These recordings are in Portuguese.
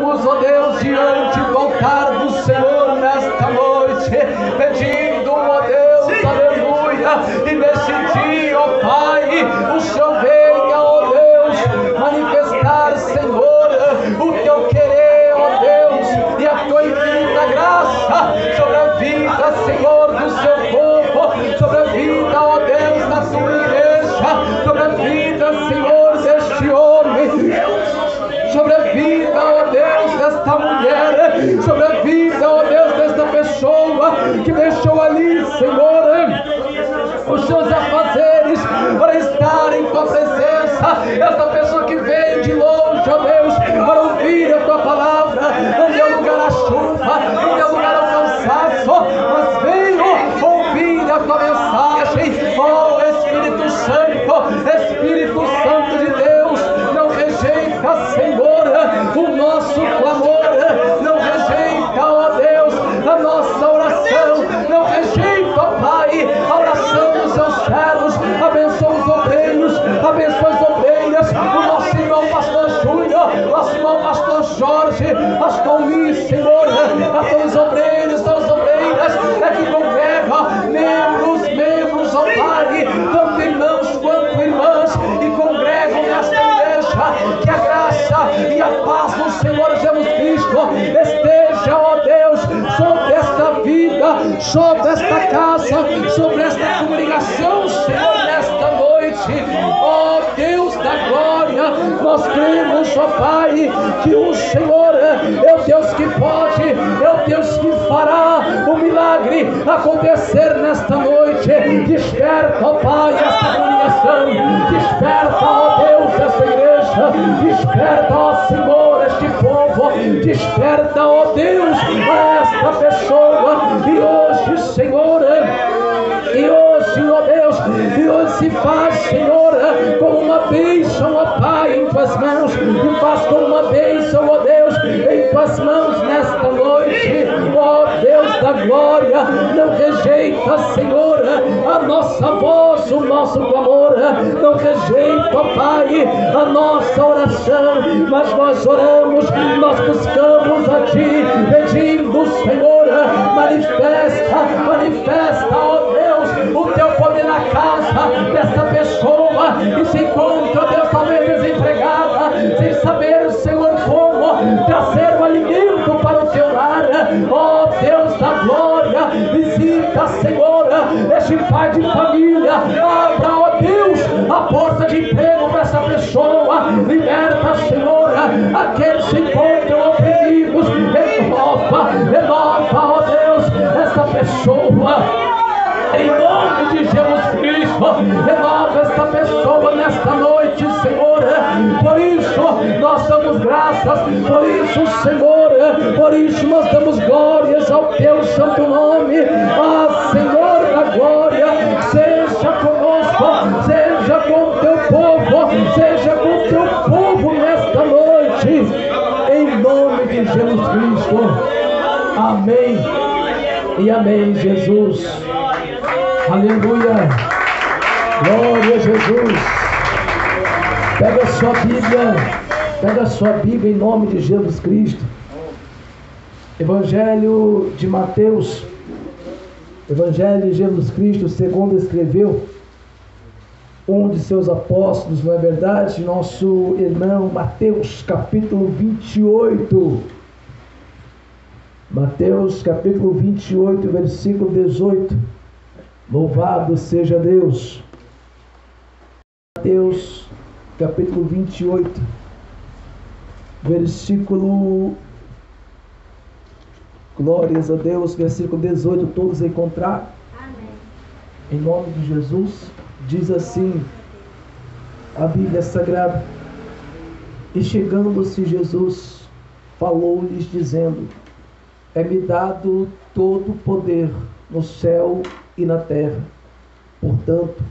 estamos, ó Deus, diante do altar do Senhor nesta noite, pedindo, ó Deus, aleluia, e nesse dia, ó Pai, o Senhor venha, ó Deus, manifestar, Senhor, o teu querer, ó Deus, e a tua infinita graça sobre a vida, Senhor, do seu povo, sobre a vida, ó Deus, da tua igreja, sobre a vida, Senhor, deste homem, sobre a vida, ó Deus, desta mulher, sobre a vida, ó Deus, desta pessoa que deixou ali, Senhor, os seus afazeres para estar em tua presença. Esta pessoa que veio de longe, ó Deus, para ouvir a tua palavra, não deu lugar à chuva, não deu lugar ao cansaço, mas veio ouvir a tua mensagem. Ó Espírito Santo de Deus, não rejeita, Senhor, o nosso clamor, não rejeita, ó Deus, a nossa oração, não rejeita, ó Pai, a oração dos seus servos. Abençoa os obreiros, abençoa as obreiras, o nosso irmão pastor Júnior, nosso irmão pastor Jorge, pastor Luiz, Senhor, a todos os obreiros, todas as obreiras que congregam, membros, ó Pai, tanto irmãos quanto irmãs, e congregam nesta igreja. Que a graça e a paz do Senhor Jesus Cristo esteja, ó Deus, sobre esta vida, sobre esta casa, sobre esta congregação, Senhor, nesta noite. Ó Deus da glória, nós cremos, ó Pai, que o Senhor é o Deus que pode, é o Deus que fará o milagre acontecer nesta noite. Desperta, ó Pai, esta congregação, desperta, ó Deus, esta igreja, desperta, ó Senhor, este povo, desperta, ó Deus, a esta pessoa. E hoje, Senhor, ó Deus, e hoje se faz, Senhor, como uma bênção, ó Pai, em tuas mãos, e faz como uma bênção, ó Deus, em tuas mãos nesta noite. Ó Deus da glória, não rejeita, Senhor, a nossa voz, o nosso clamor, não rejeita, ó Pai, a nossa oração, mas nós oramos, nós buscamos a Ti, pedindo, Senhor, manifesta, ó Deus, o Teu poder na casa desta pessoa que se encontra, Deus, talvez desempregada, sem saber, Senhor, como trazer o alimento para o teu lar. Ó Deus da glória, visita, Senhor, este pai de família, abra, ó Deus, a porta de emprego para essa pessoa, liberta, Senhor, aqueles que se encontram oprimidos, renova, ó Deus, esta pessoa. Em nome de Jesus Cristo, renova esta pessoa nesta noite, Senhor. Por isso nós damos graças, por isso, Senhor, por isso nós damos glórias ao Teu santo nome. Ah, Senhor da glória, seja conosco, seja com o Teu povo, seja com o Teu povo nesta noite, em nome de Jesus Cristo. Amém e amém, Jesus. Aleluia, glória a Jesus. Pega a sua Bíblia em nome de Jesus Cristo. Evangelho de Mateus, Evangelho de Jesus Cristo, segundo escreveu um de seus apóstolos, não é verdade? Nosso irmão Mateus, capítulo 28. Mateus, capítulo 28, versículo 18. Louvado seja Deus. Mateus, capítulo 28, versículo, glórias a Deus, versículo 18, todos encontraram? Amém. Em nome de Jesus, diz assim a Bíblia Sagrada: e chegando-se Jesus, falou-lhes dizendo: é-me dado todo o poder no céu e na terra. Portanto,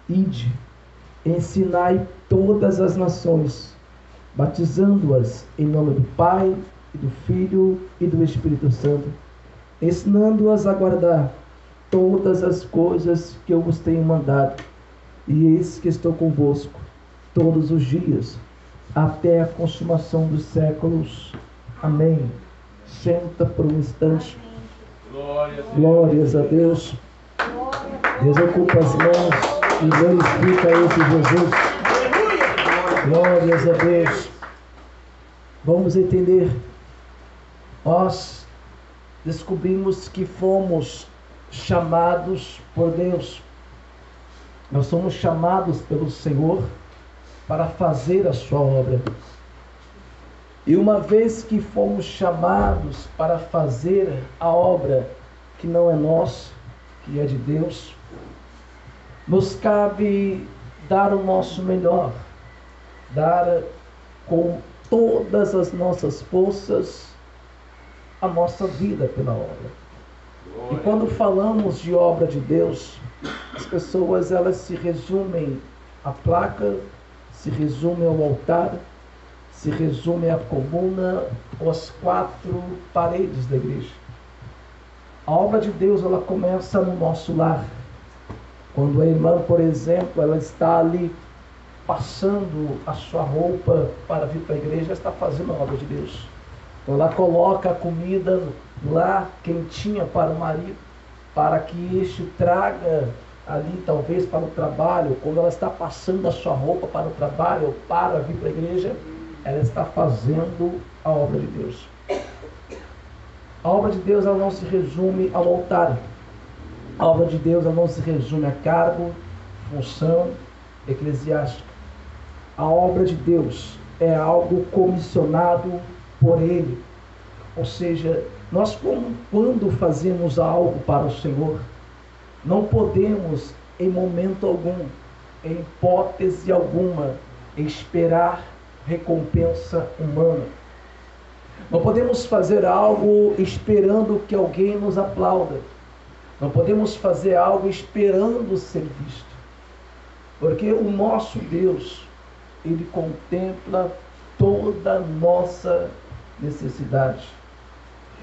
ide, ensinai todas as nações, batizando-as em nome do Pai, e do Filho e do Espírito Santo, ensinando-as a guardar todas as coisas que eu vos tenho mandado. E eis que estou convosco todos os dias, até a consumação dos séculos. Amém. Senta por um instante. Glórias a Deus. Deus ocupa as mãos e glorifica esse Jesus. Glórias a Deus. Vamos entender. Nós descobrimos que fomos chamados por Deus. Nós somos chamados pelo Senhor para fazer a sua obra. E uma vez que fomos chamados para fazer a obra que não é nossa, que é de Deus, nos cabe dar o nosso melhor, dar com todas as nossas forças a nossa vida pela obra. E quando falamos de obra de Deus, as pessoas elas se resumem à placa, se resumem ao altar, se resume à coluna ou às 4 paredes da igreja. A obra de Deus ela começa no nosso lar. Quando a irmã, por exemplo, ela está ali passando a sua roupa para vir para a igreja, ela está fazendo a obra de Deus. Então ela coloca a comida lá quentinha para o marido, para que este traga ali talvez para o trabalho. Quando ela está passando a sua roupa para o trabalho ou para vir para a igreja, ela está fazendo a obra de Deus. A obra de Deus ela não se resume ao altar. A obra de Deus ela não se resume a cargo, função eclesiástica. A obra de Deus é algo comissionado por Ele. Ou seja, nós quando fazemos algo para o Senhor, não podemos em momento algum, em hipótese alguma, esperar recompensa humana. Não podemos fazer algo esperando que alguém nos aplauda. Não podemos fazer algo esperando ser visto. Porque o nosso Deus, Ele contempla toda a nossa necessidade.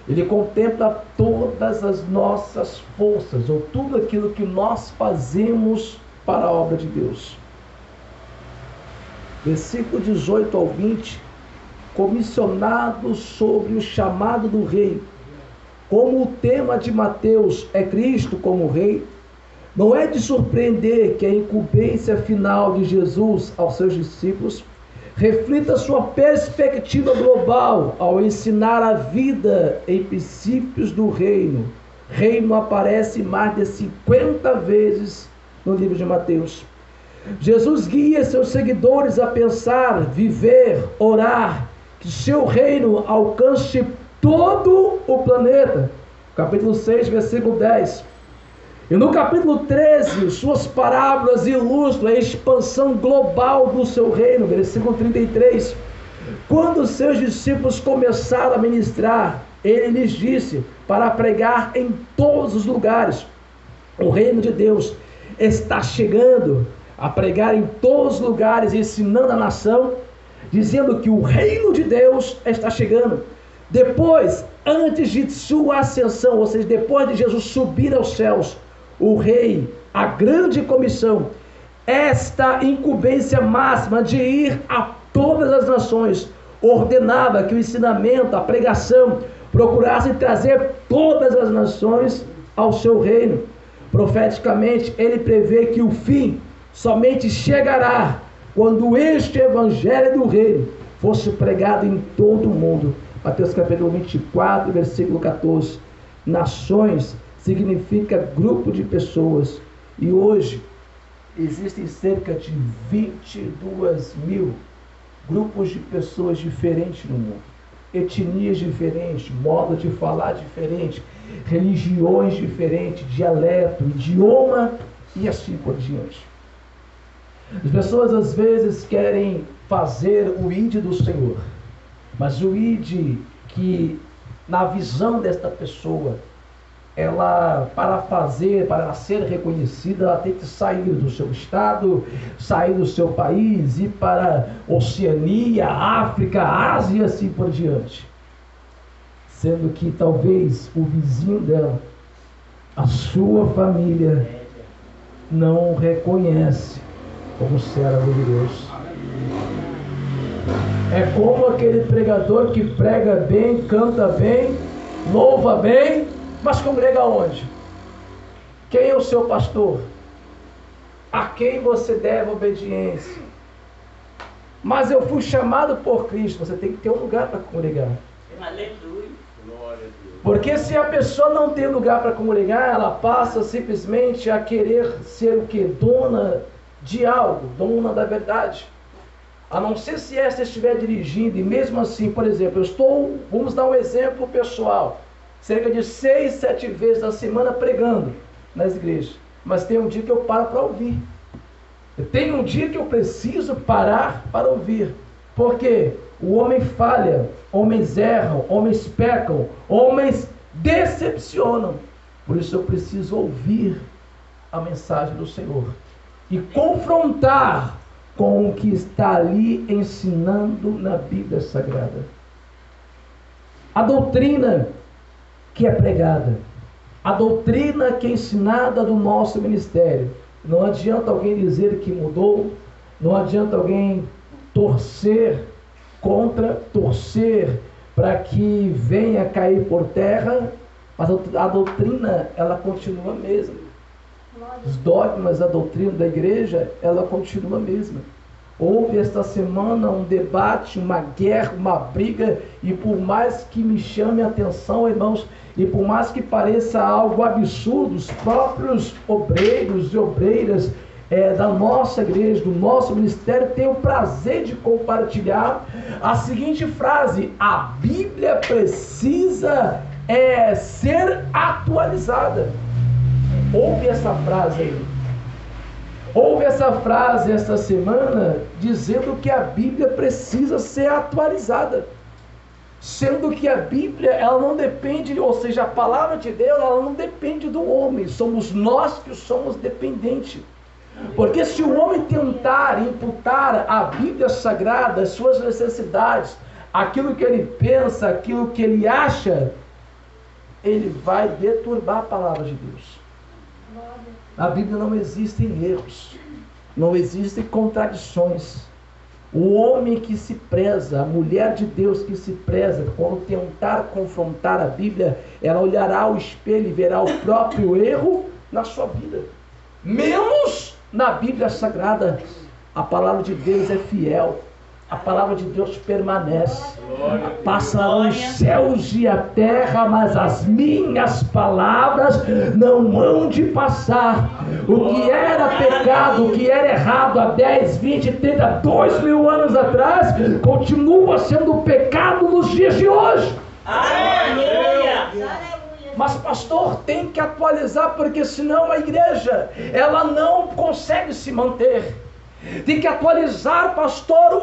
Ele contempla todas as nossas forças, ou tudo aquilo que nós fazemos para a obra de Deus. Versículo 18 ao 20, comissionado sobre o chamado do rei. Como o tema de Mateus é Cristo como rei, não é de surpreender que a incumbência final de Jesus aos seus discípulos reflita sua perspectiva global ao ensinar a vida em princípios do reino. Reino aparece mais de 50 vezes no livro de Mateus. Jesus guia seus seguidores a pensar, viver, orar, que seu reino alcance todo o planeta. Capítulo 6, versículo 10. E no capítulo 13, suas parábolas ilustram a expansão global do seu reino. Versículo 33. Quando seus discípulos começaram a ministrar, ele lhes disse para pregar em todos os lugares. O reino de Deus está chegando, a pregar em todos os lugares, ensinando a nação, dizendo que o reino de Deus está chegando. Depois, antes de sua ascensão, ou seja, depois de Jesus subir aos céus, o rei, a grande comissão, esta incumbência máxima de ir a todas as nações, ordenava que o ensinamento, a pregação, procurassem trazer todas as nações ao seu reino. Profeticamente, ele prevê que o fim somente chegará quando este evangelho do reino fosse pregado em todo o mundo. Mateus capítulo 24, versículo 14. Nações significa grupo de pessoas. E hoje existem cerca de 22 mil grupos de pessoas diferentes no mundo. Etnias diferentes, modo de falar diferente, religiões diferentes, dialeto, idioma e assim por diante. As pessoas às vezes querem fazer o ID do Senhor, mas o ID que na visão desta pessoa, ela para ser reconhecida, ela tem que sair do seu estado, sair do seu país, ir para Oceania, África, Ásia e assim por diante. Sendo que talvez o vizinho dela, a sua família, não reconhece como servo de Deus. É como aquele pregador que prega bem, canta bem, louva bem, mas congrega onde? Quem é o seu pastor? A quem você deve obediência? Mas eu fui chamado por Cristo. Você tem que ter um lugar para congregar. Aleluia. Porque se a pessoa não tem lugar para congregar, ela passa simplesmente a querer ser o que? Dona de algo, dona da verdade. A não ser se esta estiver dirigindo, e mesmo assim, por exemplo, vamos dar um exemplo pessoal, cerca de 6, 7 vezes na semana pregando nas igrejas, mas tem um dia que eu paro para ouvir. Tem um dia que eu preciso parar para ouvir, porque o homem falha, homens erram, homens pecam, homens decepcionam. Por isso eu preciso ouvir a mensagem do Senhor e confrontar com o que está ali ensinando na Bíblia Sagrada. A doutrina que é pregada, a doutrina que é ensinada do nosso ministério. Não adianta alguém dizer que mudou, não adianta alguém torcer para que venha cair por terra, mas a doutrina, ela continua a mesma. Os dogmas, a doutrina da igreja, ela continua a mesma. Houve esta semana um debate, uma guerra, uma briga, e por mais que me chame a atenção, irmãos, e por mais que pareça algo absurdo, os próprios obreiros e obreiras da nossa igreja, do nosso ministério, têm o prazer de compartilhar a seguinte frase: a Bíblia precisa ser atualizada. Ouve essa frase aí. Houve essa frase esta semana dizendo que a Bíblia precisa ser atualizada, sendo que a Bíblia, ela não depende, ou seja, a palavra de Deus, ela não depende do homem, somos nós que somos dependentes. Porque se o homem tentar imputar à Bíblia Sagrada as suas necessidades, aquilo que ele pensa, aquilo que ele acha, ele vai deturbar a palavra de Deus. Na Bíblia não existem erros, não existem contradições. O homem que se preza, a mulher de Deus que se preza, quando tentar confrontar a Bíblia, ela olhará ao espelho e verá o próprio erro na sua vida. Menos na Bíblia Sagrada. A palavra de Deus é fiel. A palavra de Deus permanece. Passarão os céus e a terra, mas as minhas palavras não hão de passar. O que era pecado, o que era errado há 10, 20, 30, 2 mil anos atrás, continua sendo pecado nos dias de hoje. Aleluia! Mas pastor, tem que atualizar, porque senão a igreja, ela não consegue se manter. Tem que atualizar, pastor,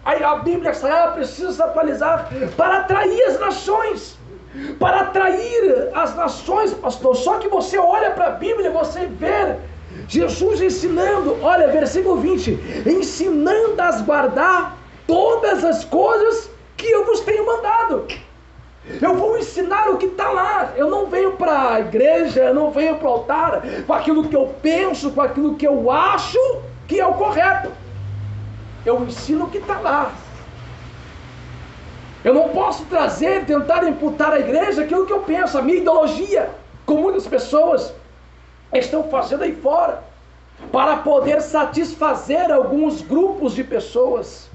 a Bíblia Sagrada precisa se atualizar para atrair as nações. Para atrair as nações, pastor. Só que você olha para a Bíblia e você vê Jesus ensinando, olha, versículo 20, ensinando a guardar todas as coisas que eu vos tenho mandado. Eu vou ensinar o que está lá. Eu não venho para a igreja, eu não venho para o altar com aquilo que eu penso, com aquilo que eu acho que é o correto. Eu ensino o que está lá. Eu não posso tentar imputar à igreja aquilo que eu penso, a minha ideologia, como muitas pessoas estão fazendo aí fora, para poder satisfazer alguns grupos de pessoas.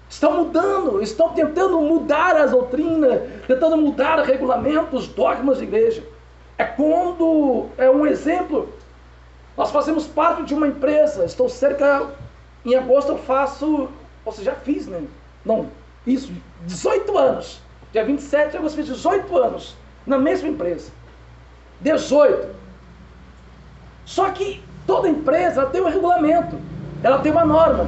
Estão mudando, estão tentando mudar as doutrinas, tentando mudar regulamentos, dogmas da igreja. É um exemplo. Nós fazemos parte de uma empresa, em agosto eu faço, ou seja, já fiz, né? Não, isso, 18 anos. Dia 27 de agosto eu fiz 18 anos na mesma empresa. 18. Só que toda empresa tem um regulamento, ela tem uma norma.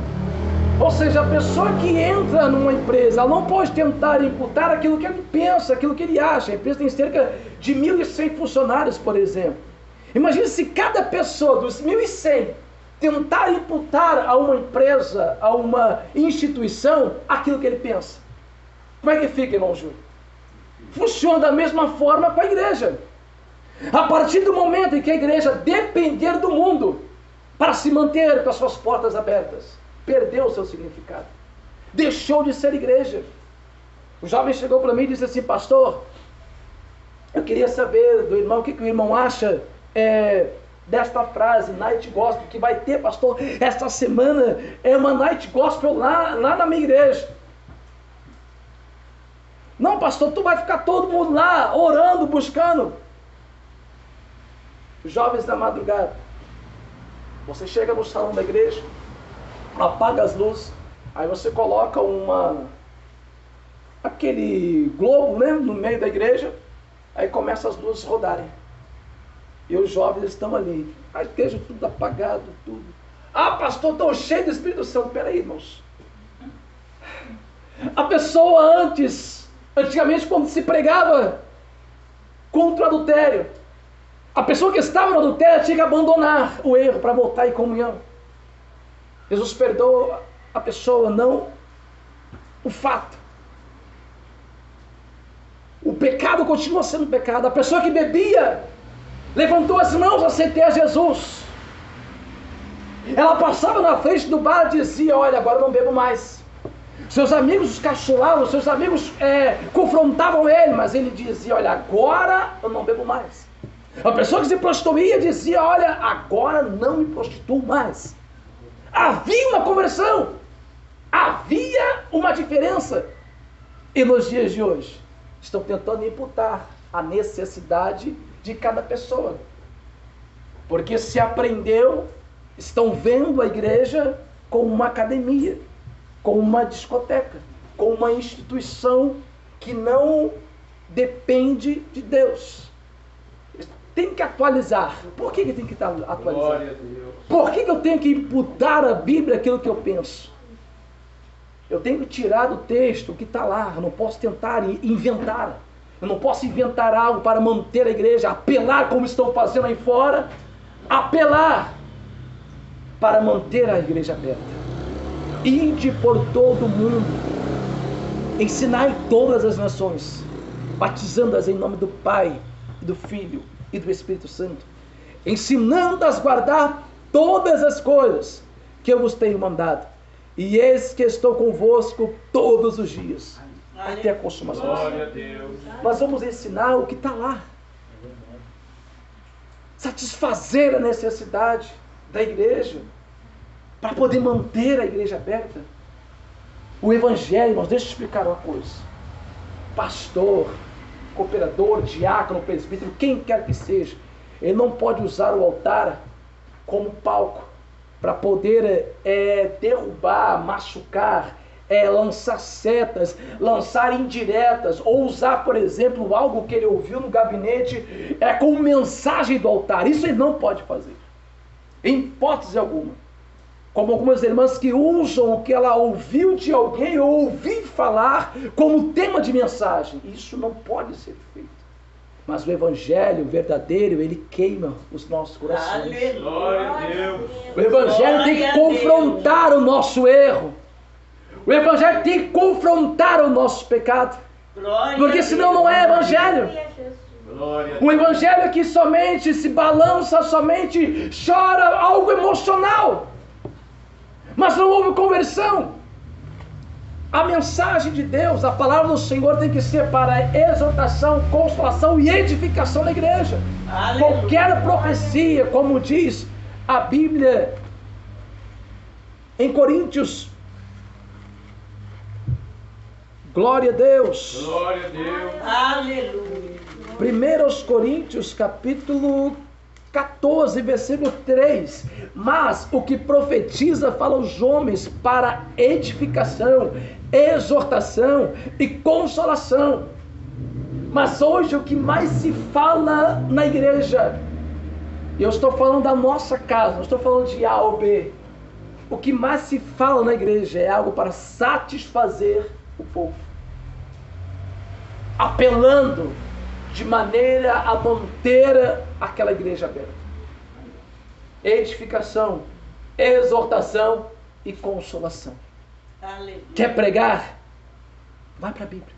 Ou seja, a pessoa que entra numa empresa, ela não pode tentar imputar aquilo que ele pensa, aquilo que ele acha. A empresa tem cerca de 1.100 funcionários, por exemplo. Imagine se cada pessoa dos 1.100 tentar imputar a uma empresa, a uma instituição, aquilo que ele pensa. Como é que fica, irmão Júlio? Funciona da mesma forma com a igreja. A partir do momento em que a igreja depender do mundo para se manter com as suas portas abertas, perdeu o seu significado. deixou de ser igreja. O jovem chegou para mim e disse assim: pastor, eu queria saber do irmão o que o irmão acha desta frase, Night Gospel, que vai ter, pastor, esta semana é uma Night Gospel lá na minha igreja. Não, pastor, tu vai ficar todo mundo lá, orando, buscando. Jovens da madrugada, você chega no salão da igreja, apaga as luzes, aí você coloca aquele globo, né, no meio da igreja, aí começa as luzes rodarem. E os jovens estão ali, a igreja tudo apagado, tudo. Ah, pastor, estou cheio do Espírito Santo. Peraí, irmãos. A pessoa antigamente, quando se pregava contra o adultério, a pessoa que estava no adultério tinha que abandonar o erro para voltar em comunhão. Jesus perdoa a pessoa, não o fato. O pecado continua sendo pecado. A pessoa que bebia levantou as mãos, aceitei a Jesus. Ela passava na frente do bar e dizia: olha, agora eu não bebo mais. Seus amigos os cachulavam, seus amigos confrontavam ele, mas ele dizia: olha, agora eu não bebo mais. A pessoa que se prostituía dizia: olha, agora não me prostituo mais. Havia uma conversão, havia uma diferença. E nos dias de hoje estão tentando imputar a necessidade de cada pessoa, porque se aprendeu, estão vendo a igreja como uma academia, como uma discoteca, como uma instituição que não depende de Deus. Tem que atualizar. Por que tem que estar atualizando? Por que eu tenho que imputar à Bíblia aquilo que eu penso? Eu tenho que tirar do texto o que está lá. Eu não posso tentar inventar. Eu não posso inventar algo para manter a igreja, apelar como estão fazendo aí fora, apelar para manter a igreja aberta. Ide por todo o mundo, ensinai todas as nações, batizando-as em nome do Pai, e do Filho e do Espírito Santo, ensinando-as a guardar todas as coisas que eu vos tenho mandado. E eis que estou convosco todos os dias, até a consumação. Glória a Deus. Nós vamos ensinar o que está lá. Satisfazer a necessidade da igreja, para poder manter a igreja aberta. O evangelho, irmãos, deixa eu explicar uma coisa. Pastor, cooperador, diácono, presbítero, quem quer que seja, ele não pode usar o altar como palco para poder derrubar, machucar, lançar setas, lançar indiretas, ou usar, por exemplo, algo que ele ouviu no gabinete como mensagem do altar. Isso ele não pode fazer, em hipótese alguma. Como algumas irmãs que usam o que ela ouviu de alguém ou ouviu falar como tema de mensagem. Isso não pode ser feito. Mas o evangelho verdadeiro, ele queima os nossos corações. Glória a Deus. O evangelho tem que confrontar o nosso erro. O evangelho tem que confrontar o nosso pecado. Porque senão não é evangelho. O evangelho que somente se balança, somente chora algo emocional, mas não houve conversão. A mensagem de Deus, a palavra do Senhor tem que ser para exortação, consolação e edificação da igreja. Aleluia. Qualquer profecia, como diz a Bíblia em Coríntios, glória a Deus. Glória a Deus. Aleluia. 1 Coríntios capítulo 14, versículo 3. Mas o que profetiza fala aos homens para edificação, exortação e consolação. Mas hoje o que mais se fala na igreja, eu estou falando da nossa casa, não estou falando de A ou B. O que mais se fala na igreja é algo para satisfazer o povo, apelando de maneira a manter aquela igreja aberta. Edificação, exortação e consolação. Aleluia. Quer pregar? Vai para a Bíblia.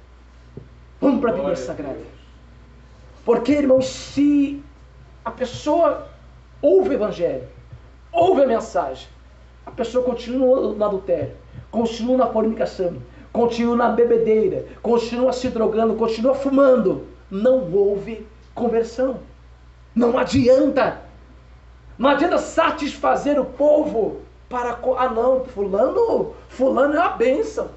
Vamos para a Bíblia Sagrada. Porque, irmãos, se a pessoa ouve o evangelho, ouve a mensagem, a pessoa continua no adultério, continua na fornicação, continua na bebedeira, continua se drogando, continua fumando, não houve conversão. Não adianta. Não adianta satisfazer o povo para... não, fulano é uma bênção.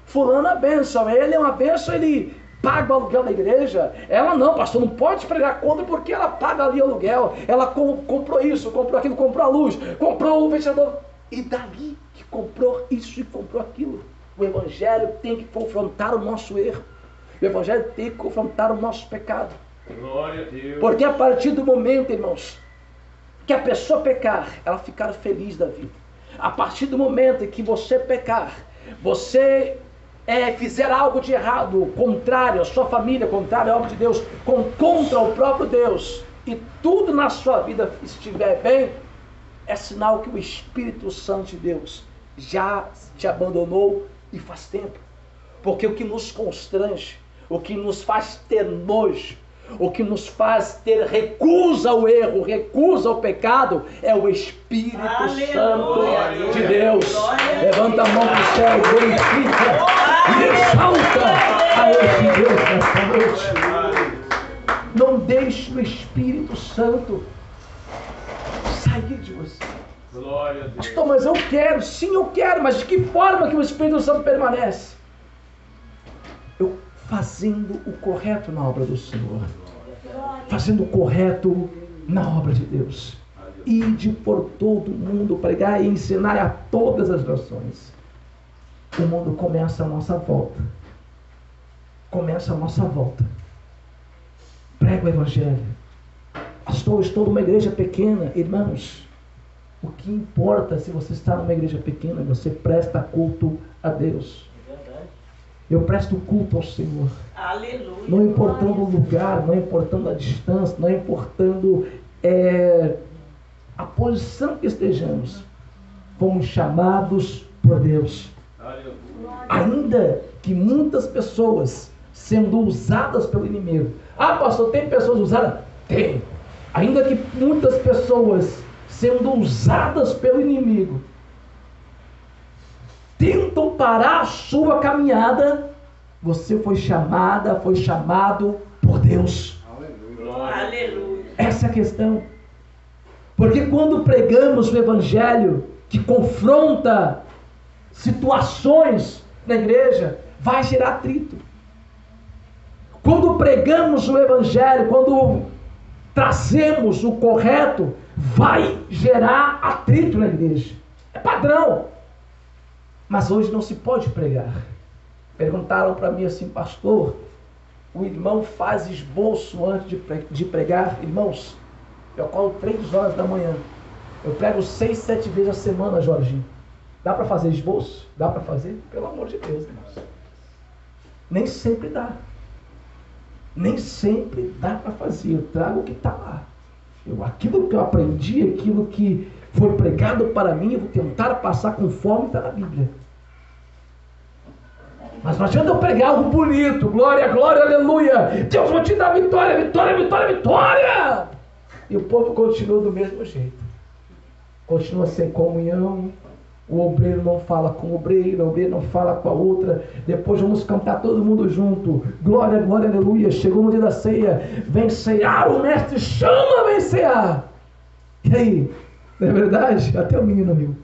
Fulano é uma bênção, ele é uma bênção, ele paga o aluguel da igreja. Ela não, pastor, não pode pregar contra porque ela paga ali o aluguel. Ela comprou isso, comprou aquilo, comprou a luz, comprou o ventilador. E dali que comprou isso e comprou aquilo. O evangelho tem que confrontar o nosso erro. O evangelho tem que confrontar o nosso pecado. Glória a Deus. Porque a partir do momento, irmãos, que a pessoa pecar, ela ficar feliz da vida. A partir do momento em que você pecar, você fizer algo de errado, contrário à sua família, contrário à obra de Deus, contra o próprio Deus, e tudo na sua vida estiver bem, é sinal que o Espírito Santo de Deus já te abandonou e faz tempo. Porque o que nos constrange, o que nos faz ter nojo, o que nos faz ter recusa ao erro, recusa ao pecado, é o Espírito Santo de Deus. Levanta a mão para o céu, glorifica e exalta a esse Deus nesta noite. Não deixe o Espírito Santo sair de você. Glória a Deus. Pastor, mas eu quero, sim eu quero, mas de que forma que o Espírito Santo permanece? Eu fazendo o correto na obra do Senhor, fazendo o correto na obra de Deus. Ide por todo mundo, pregar e ensinar a todas as nações. O mundo começa a nossa volta. Começa a nossa volta. Prega o Evangelho. Pastor, estou numa igreja pequena. Irmãos, o que importa se você está numa igreja pequena? Você presta culto a Deus. Eu presto culto ao Senhor. Aleluia. Não importando o lugar, não importando a distância, não importando a posição que estejamos. Fomos chamados por Deus. Aleluia. Ainda que muitas pessoas sendo usadas pelo inimigo. Ah, pastor, tem pessoas usadas? Tem. Ainda que muitas pessoas sendo usadas pelo inimigo tentam parar a sua caminhada, você foi chamada, foi chamado por Deus. Aleluia. Essa é a questão. Porque quando pregamos o Evangelho que confronta situações na igreja, vai gerar atrito. Quando pregamos o Evangelho, quando trazemos o correto, vai gerar atrito na igreja. É padrão. Mas hoje não se pode pregar. Perguntaram para mim assim, pastor, o irmão faz esboço antes de pregar? Irmãos, eu acordo 3 horas da manhã. Eu prego 6, 7 vezes a semana, Jorginho. Dá para fazer esboço? Dá para fazer? Pelo amor de Deus, irmãos. Nem sempre dá. Nem sempre dá para fazer. Eu trago o que está lá. Aquilo que eu aprendi, aquilo que foi pregado para mim, eu vou tentar passar conforme está na Bíblia. Mas não adianta eu pregar algo bonito, glória, glória, aleluia, Deus vai te dar vitória, vitória, vitória, vitória. E o povo continua do mesmo jeito. Continua sem comunhão. O obreiro não fala com o obreiro não fala com a outra. Depois vamos cantar todo mundo junto. Glória, glória, aleluia. Chegou no dia da ceia. Vem cear, o mestre chama, vem cear. E aí? Não é verdade? Até o menino viu.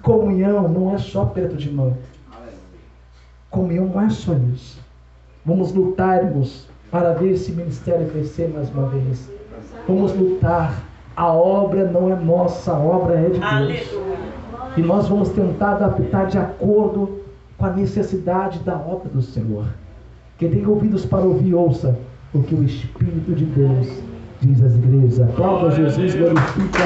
Comunhão não é só aperto de mão. Comunhão não é só isso. Vamos lutarmos para ver esse ministério crescer mais uma vez. Vamos lutar. A obra não é nossa, a obra é de Deus. Aleluia. E nós vamos tentar adaptar de acordo com a necessidade da obra do Senhor. Quem tem ouvidos para ouvir, ouça o que o Espírito de Deus diz às igrejas. Aplauda Jesus, glorifica